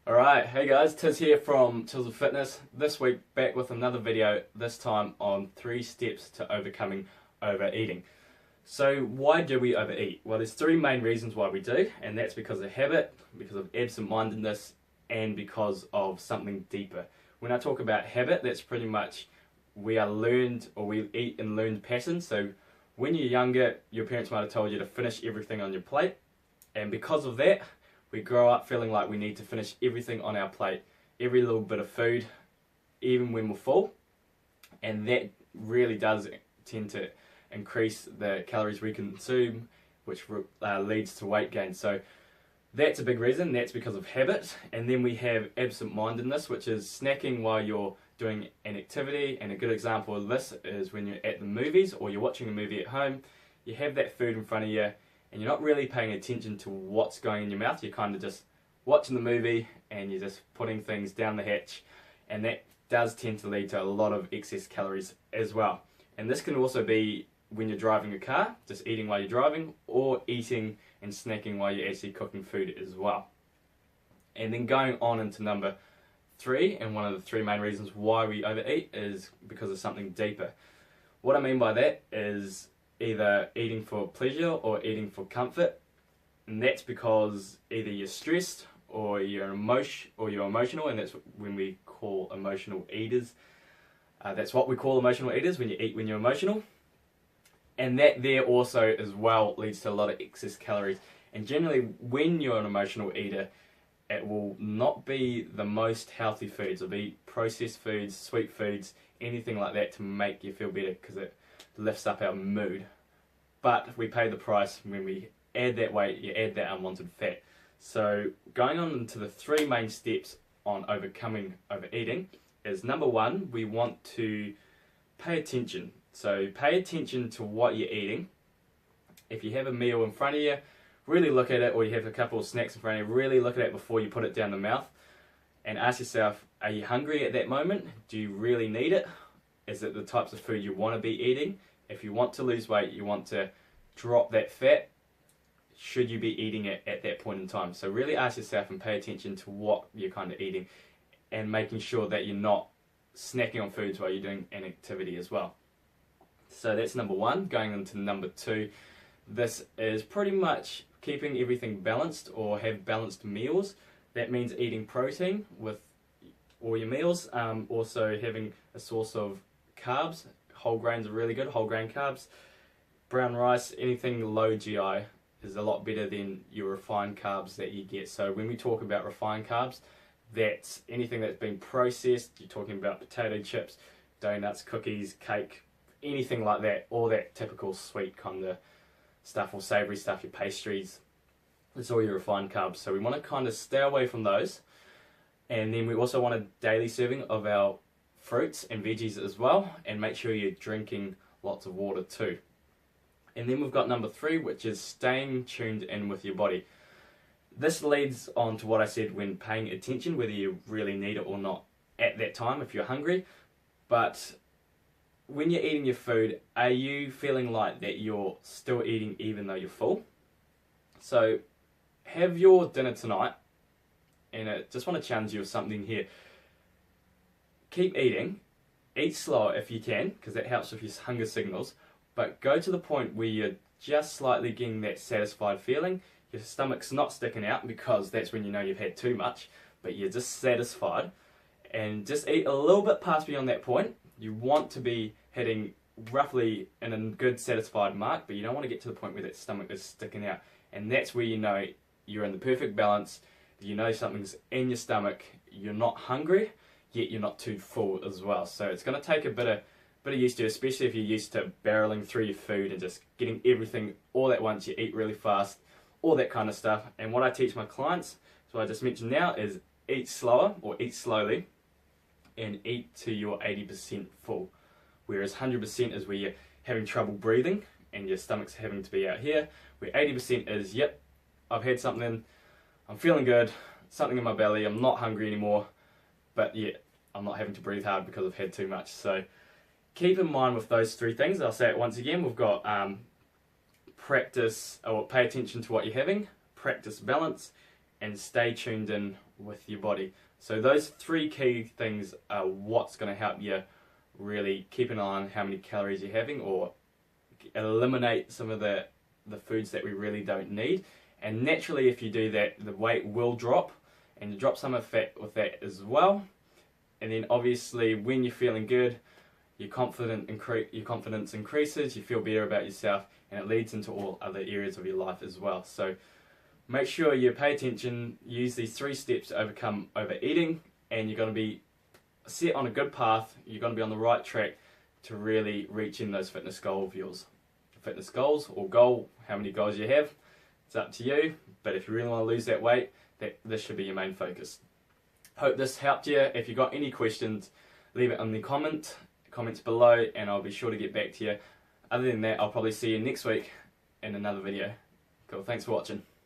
Alright, hey guys, Tiz here from Chiseled Fitness. This week back with another video, this time on 3 steps to overcoming overeating. So why do we overeat? Well, there's 3 main reasons why we do, and that's because of habit, because of absent-mindedness, and because of something deeper. When I talk about habit, that's pretty much we are learned, or we eat in learned patterns. So when you're younger, your parents might have told you to finish everything on your plate, and because of that, we grow up feeling like we need to finish everything on our plate, every little bit of food, even when we're full, and that really does tend to increase the calories we consume, which leads to weight gain. So that's a big reason. That's because of habit. And then we have absent-mindedness, which is snacking while you're doing an activity. And a good example of this is when you're at the movies or you're watching a movie at home, you have that food in front of you and you're not really paying attention to what's going in your mouth. You're kind of just watching the movie and you're just putting things down the hatch, and that does tend to lead to a lot of excess calories as well. And this can also be when you're driving a car, just eating while you're driving, or eating and snacking while you're actually cooking food as well. And then going on into number 3, and one of the 3 main reasons why we overeat is because of something deeper. What I mean by that is either eating for pleasure or eating for comfort, and that's because either you're stressed or you're emotional, and that's when we call emotional eaters. That's what we call emotional eaters, when you eat when you're emotional. And that there also as well leads to a lot of excess calories. And generally when you're an emotional eater, it will not be the most healthy foods. It'll be processed foods, sweet foods, anything like that to make you feel better, because it lifts up our mood. But we pay the price when we add that weight, you add that unwanted fat. So going on into the 3 main steps on overcoming overeating is, number 1, we want to pay attention. So pay attention to what you're eating. If you have a meal in front of you, really look at it, or you have a couple of snacks in front of you, really look at it before you put it down the mouth, and ask yourself, are you hungry at that moment? Do you really need it? Is it the types of food you want to be eating? If you want to lose weight, you want to drop that fat, should you be eating it at that point in time? So really ask yourself and pay attention to what you're kind of eating, and making sure that you're not snacking on foods while you're doing an activity as well. So that's number 1. Going into number 2, this is pretty much keeping everything balanced, or have balanced meals. That means eating protein with all your meals, also having a source of carbs. Whole grains are really good, whole grain carbs. Brown rice, anything low GI is a lot better than your refined carbs that you get. So when we talk about refined carbs, that's anything that's been processed. You're talking about potato chips, donuts, cookies, cake, anything like that, all that typical sweet kind of stuff, or savoury stuff, your pastries. It's all your refined carbs. So we want to kind of stay away from those. And then we also want a daily serving of our fruits and veggies as well, and make sure you're drinking lots of water too. And then we've got number 3, which is staying tuned in with your body. This leads on to what I said, when paying attention, whether you really need it or not at that time if you're hungry. But when you're eating your food, are you feeling like that you're still eating even though you're full? So have your dinner tonight, and I just want to challenge you with something here. Keep eating, eat slow if you can, because that helps with your hunger signals, but go to the point where you're just slightly getting that satisfied feeling. Your stomach's not sticking out, because that's when you know you've had too much, but you're just satisfied, and just eat a little bit past beyond that point. You want to be hitting roughly in a good satisfied mark, but you don't want to get to the point where that stomach is sticking out. And that's where you know you're in the perfect balance. You know something's in your stomach, you're not hungry, yet you're not too full as well. So it's going to take a bit of used to, especially if you're used to barreling through your food and just getting everything all at once. You eat really fast, all that kind of stuff. And what I teach my clients, so I just mentioned now, is eat slower, or eat slowly, and eat to your 80% full. Whereas 100% is where you're having trouble breathing and your stomach's having to be out here, where 80% is, yep, I've had something, I'm feeling good, something in my belly, I'm not hungry anymore, but yet I'm not having to breathe hard because I've had too much. So keep in mind with those 3 things. I'll say it once again. We've got practice, or pay attention to what you're having, practice balance, and stay tuned in with your body. So those three key things are what's going to help you really keep an eye on how many calories you're having, or eliminate some of the foods that we really don't need. And naturally, if you do that, the weight will drop, and you drop some of fat with that as well. And then obviously when you're feeling good, your confidence increases, you feel better about yourself, and it leads into all other areas of your life as well. So make sure you pay attention, use these 3 steps to overcome overeating, and you're going to be set on a good path. You're going to be on the right track to really reaching those fitness goals of yours. Fitness goals, or goal, how many goals you have, it's up to you. But if you really want to lose that weight, this should be your main focus. Hope this helped you. If you've got any questions, leave it in the comments below, and I'll be sure to get back to you. Other than that, I'll probably see you next week in another video. Cool, thanks for watching.